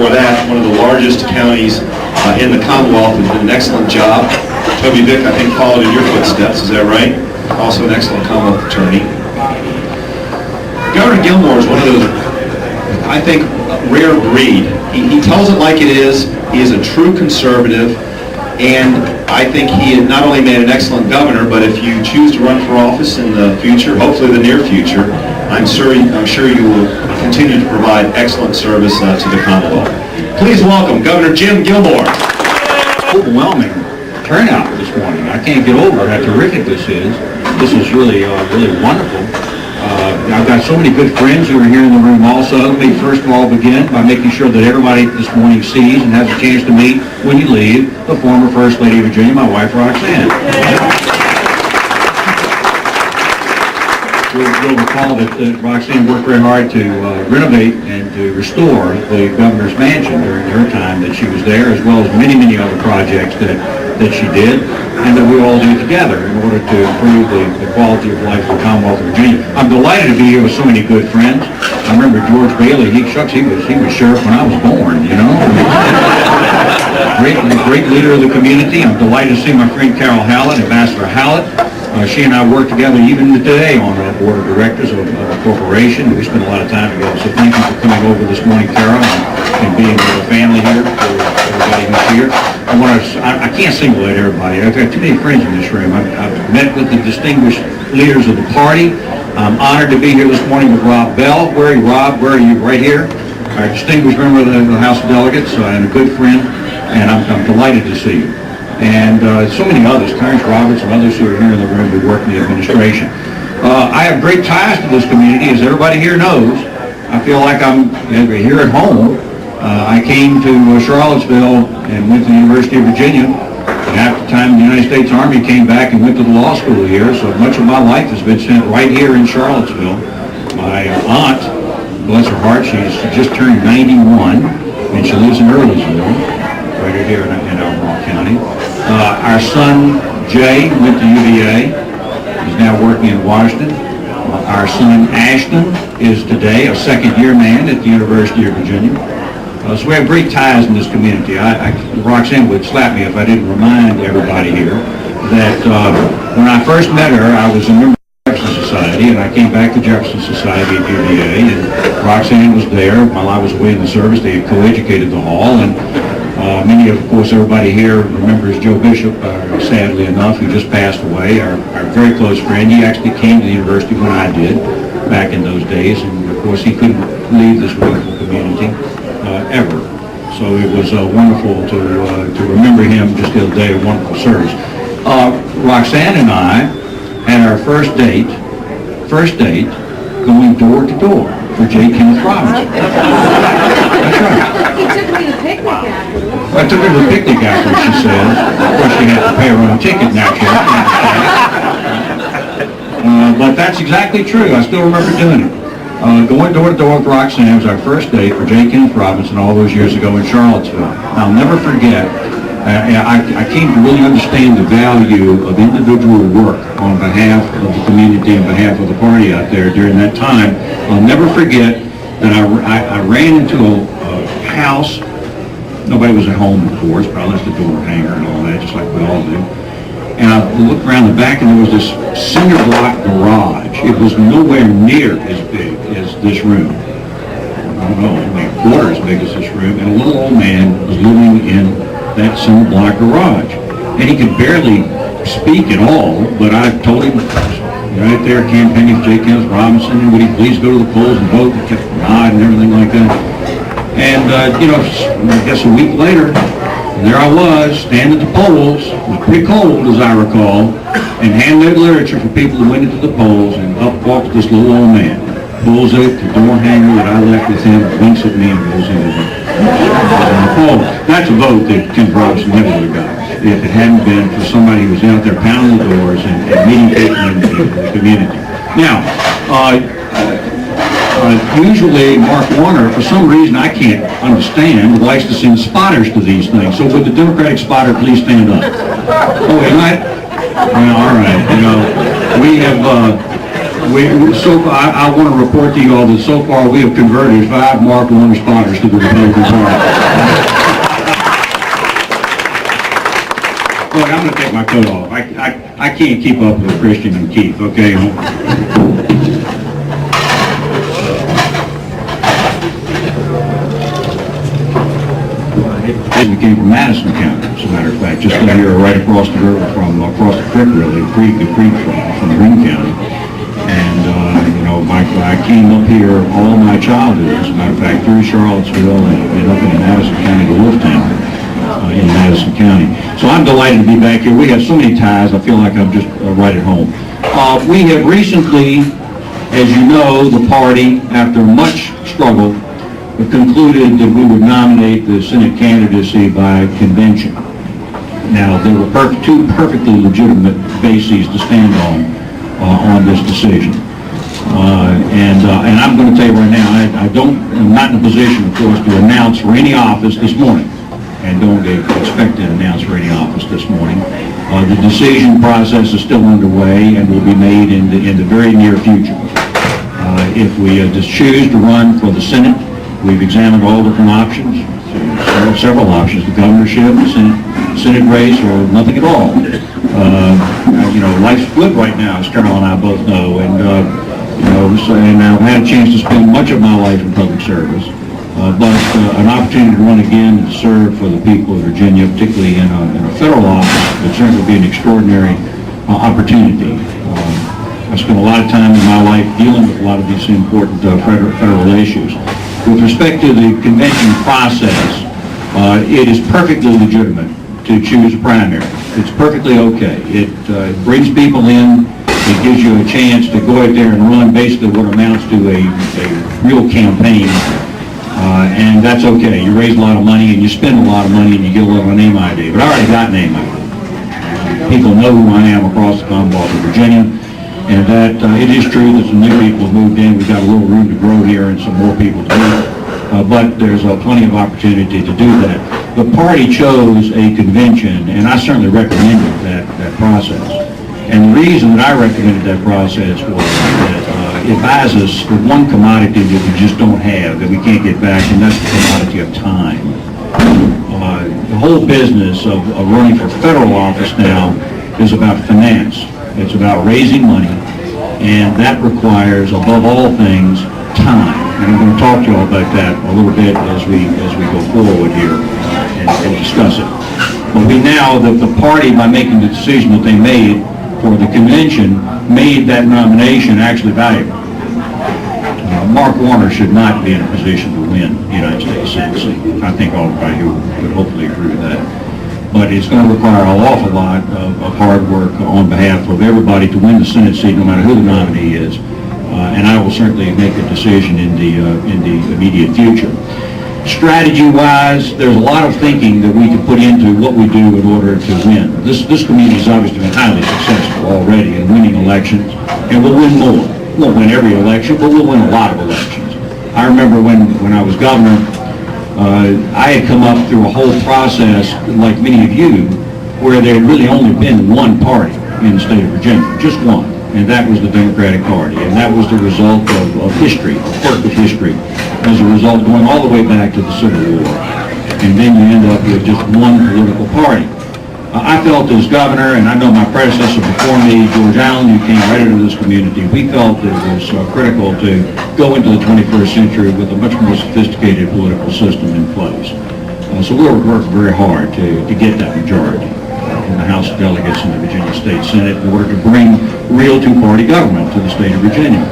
before that, one of the largest counties in the Commonwealth, has done an excellent job. Toby Vick, I think, followed in your footsteps, is that right? Also an excellent Commonwealth attorney. Governor Gilmore is one of those, I think, rare breed. He tells it like it is. He is a true conservative, and I think he had not only made an excellent governor, but if you choose to run for office in the future, hopefully the near future, I'm sure you will continue to provide excellent service to the Commonwealth. Please welcome Governor Jim Gilmore. Overwhelming turnout this morning. I can't get over how terrific this is. This is really wonderful. I've got so many good friends who are here in the room also. Let me first of all begin by making sure that everybody this morning sees and has a chance to meet when you leave the former First Lady of Virginia, my wife Roxanne. You'll recall that Roxanne worked very hard to renovate and to restore the governor's mansion during her time that she was there, as well as many, many other projects that she did, and that we all do together in order to improve the quality of life of the Commonwealth of Virginia. I'm delighted to be here with so many good friends. I remember George Bailey. He was sheriff when I was born, you know. Great leader of the community. I'm delighted to see my friend Carol Hallett, Ambassador Hallett. She and I work together even today on the board of directors of a corporation. We spend a lot of time together. So thank you for coming over this morning, Carol, and being with the family here, for everybody who's here. I can't single out everybody. I've got too many friends in this room. I've met with the distinguished leaders of the party. I'm honored to be here this morning with Rob Bell. Where are you, Rob? Where are you? Right here. Our distinguished member of the House of Delegates and a good friend, and I'm delighted to see you. And so many others, Clarence Roberts and others who are here in the room who work in the administration. I have great ties to this community, as everybody here knows. I feel like I'm here at home. I came to Charlottesville and went to the University of Virginia. And after the time the United States Army came back and went to the law school here, so much of my life has been spent right here in Charlottesville. My aunt, bless her heart, she's just turned 91, and she lives in Earlysville, right here in Albemarle County. Our son, Jay, went to UVA. He's now working in Washington. Our son, Ashton, is today a second-year man at the University of Virginia. So we have great ties in this community. Roxanne would slap me if I didn't remind everybody here that when I first met her, I was a member of the Jefferson Society, and I came back to Jefferson Society at UVA, and Roxanne was there while I was away in the service. They had co-educated the hall, and many of course, everybody here remembers Joe Bishop, sadly enough, who just passed away, our very close friend. He actually came to the university when I did, back in those days, and of course he couldn't leave this wonderful community ever. So it was wonderful to remember him just the other day, a wonderful service. Roxanne and I had our first date going door to door for J. Kenneth Robinson. That's right. He took me to the picnic afterwards. I took her to the picnic after, she says. Of course, she had to pay her own ticket naturally. But that's exactly true. I still remember doing it. Going door to door with Roxanne was our first date for J. Kenneth Robinson all those years ago in Charlottesville. I'll never forget. I came to really understand the value of individual work on behalf of the community and behalf of the party out there during that time. I'll never forget that I ran into a house. Nobody was at home, of course, but I left the door hanger and all that, just like we all do. And I looked around the back, and there was this cinder block garage. It was nowhere near as big as this room. I don't know, maybe a quarter as big as this room. And a little old man was living in that cinder block garage. And he could barely speak at all, but I told him, right there, campaigning for J. Kenneth Robinson, would he please go to the polls and vote? He kept nodding and everything like that. And, I guess a week later, there I was, standing at the polls. It was pretty cold, as I recall, and handed literature for people who went into the polls, and up walks this little old man. Pulls out the door hanger that I left with him, winks at me, and goes into the poll. That's a vote that Ken Robinson never would have got if it hadn't been for somebody who was out there pounding the doors and meeting people in the community. Now, usually Mark Warner, for some reason I can't understand, likes to send spotters to these things. So would the Democratic spotter please stand up? Oh, am I? Well, all right. We have I want to report to you all that so far we have converted 5 Mark I responders to the Republican Party. Look, I'm going to take my coat off. I can't keep up with Christian and Keith, okay? We came from Madison County, as a matter of fact, just down here right across the river from, across the creek really, the creek from Greene County. And, I came up here all my childhood, as a matter of fact, through Charlottesville and up in Madison County to Wolftown in Madison County. So I'm delighted to be back here. We have so many ties, I feel like I'm just right at home. We have recently, as you know, the party, after much struggle, concluded that we would nominate the Senate candidacy by convention. Now, there were two perfectly legitimate bases to stand on this decision. And I'm going to tell you right now, I'm not in a position, of course, to announce for any office this morning, and don't expect to announce for any office this morning. The decision process is still underway and will be made in the very near future. If we just choose to run for the Senate, we've examined all different options, several options, the governorship, the Senate race, or nothing at all. Life's good right now, as Carol and I both know, and I've had a chance to spend much of my life in public service, but an opportunity to run again and to serve for the people of Virginia, particularly in a federal office, would certainly be an extraordinary opportunity. I spent a lot of time in my life dealing with a lot of these important federal issues. With respect to the convention process, it is perfectly legitimate to choose a primary. It's perfectly okay. It brings people in. It gives you a chance to go out there and run basically what amounts to a real campaign. And that's okay. You raise a lot of money and you spend a lot of money and you get a little name ID. But I already got name ID. People know who I am across the Commonwealth of Virginia. And that it is true that some new people have moved in. We've got a little room to grow here and some more people to meet. But there's plenty of opportunity to do that. The party chose a convention, and I certainly recommended that process. And the reason that I recommended that process was that it buys us the one commodity that we just don't have, that we can't get back, and that's the commodity of time. The whole business of running for federal office now is about finance. It's about raising money, and that requires, above all things, time. And I'm going to talk to you all about that a little bit as we go forward here and discuss it. But we now, the party, by making the decision that they made for the convention, made that nomination actually valuable. Mark Warner should not be in a position to win the United States Senate seat. I think all of you would hopefully agree with that. But it's going to require an awful lot of hard work on behalf of everybody to win the Senate seat, no matter who the nominee is. And I will certainly make a decision in the immediate future. Strategy-wise, there's a lot of thinking that we can put into what we do in order to win. This community has obviously been highly successful already in winning elections, and we'll win more. We won't win every election, but we'll win a lot of elections. I remember when I was governor, I had come up through a whole process, like many of you, where there had really only been one party in the state of Virginia, just one, and that was the Democratic Party, and that was the result of history, a quirk of history, as a result going all the way back to the Civil War, and then you end up with just one political party. I felt as governor, and I know my predecessor before me, George Allen, who came right into this community, we felt that it was critical to go into the 21st century with a much more sophisticated political system in place. So we'll work very hard to get that majority in the House of Delegates and the Virginia State Senate in order to bring real two-party government to the state of Virginia.